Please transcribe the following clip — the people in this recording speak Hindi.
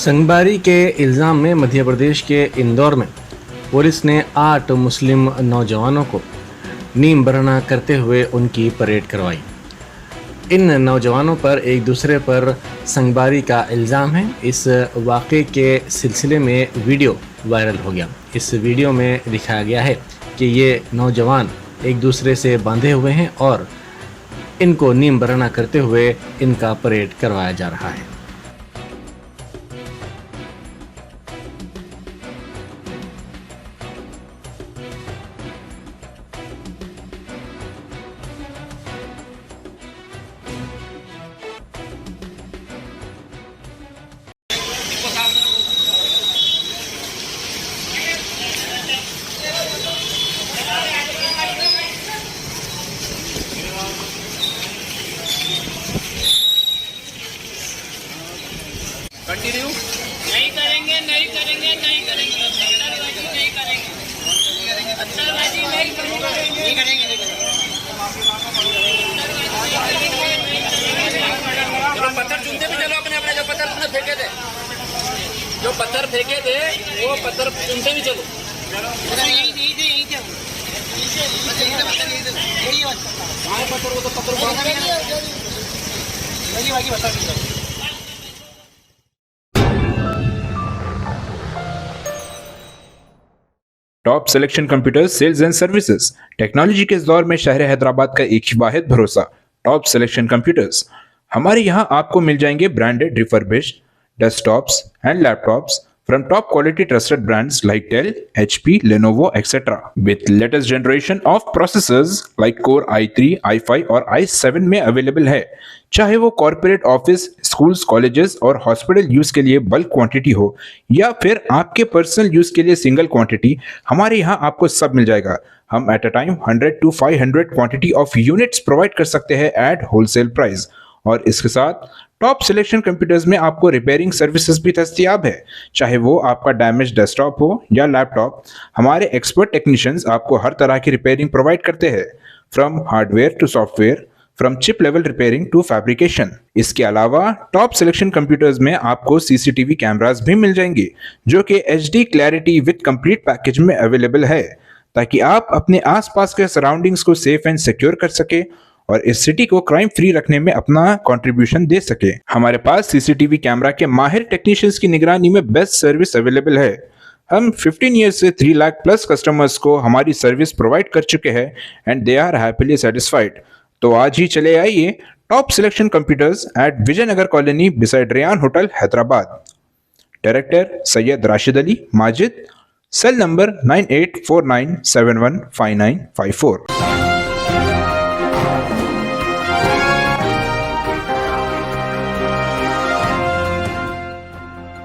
संगबारी के इल्ज़ाम में मध्य प्रदेश के इंदौर में पुलिस ने 8 मुस्लिम नौजवानों को नीम बरहना करते हुए उनकी परेड करवाई। इन नौजवानों पर एक दूसरे पर संगबारी का इल्ज़ाम है। इस वाक़े के सिलसिले में वीडियो वायरल हो गया। इस वीडियो में दिखाया गया है कि ये नौजवान एक दूसरे से बांधे हुए हैं और इनको नीम बरहना करते हुए इनका परेड करवाया जा रहा है। कंटिन्यू नहीं करेंगे नहीं करेंगे नहीं करेंगे अत्याचारवादी नहीं करेंगे अत्याचारवादी नहीं करेंगे चलो पत्थर चुनते भी चलो अपने अपने जो पत्थर तुमने फेंके थे वो पत्थर चुनते भी चलो। पत्थर वो तो पत्थर top selection computer sales and services technology के इस दौर में शहर हैदराबाद का एक ही वाहिद भरोसा टॉप सिलेक्शन कंप्यूटर्स। हमारे यहां आपको मिल जाएंगे branded refurbished desktops and laptops from top quality trusted brands like Dell, HP, Lenovo, etc. with latest generation of processors like Core i3, i5 और i7 में अवेलेबल है। चाहे वो कॉर्पोरेट ऑफिस, स्कूल्स, कॉलेजेस और हॉस्पिटल यूज के लिए बल्क क्वांटिटी हो या फिर आपके पर्सनल यूज के लिए सिंगल क्वांटिटी, हमारे यहाँ आपको सब मिल जाएगा। हम at a time 100 to 500 quantity of units provide कर सकते हैं एट होलसेल प्राइस। और इसके साथ टॉप सिलेक्शन कंप्यूटर्स में आपको रिपेयरिंग सर्विसेज भी दस्तियाब है। चाहे वो आपका डैमेज डेस्कटॉप हो या लैपटॉप, हमारे एक्सपर्ट टेक्नीशियंस आपको हर तरह की रिपेयरिंग प्रोवाइड करते हैं, from hardware to software, from chip level repairing to fabrication. इसके अलावा टॉप सिलेक्शन कंप्यूटर्स में आपको सीसीटीवी कैमरास भी मिल जाएंगे जो कि HD clarity with complete package में अवेलेबल है, ताकि आप अपने आसपास के सराउंडिंग्स को सेफ एंड सिक्योर कर सके और इस सिटी को क्राइम फ्री रखने में अपना कंट्रीब्यूशन दे सके। हमारे पास सीसीटीवी कैमरा के माहिर टेक्नीशियंस की निगरानी में बेस्ट सर्विस अवेलेबल है। हम 15 ईयर्स से 3 लाख प्लस कस्टमर्स को हमारी सर्विस प्रोवाइड कर चुके हैं and they are happily satisfied. तो आज ही चले आइए top selection computers at Vijayanagar colony beside Ryan hotel Hyderabad. Director Syed Rashid Ali Majid, cell number 9849715954।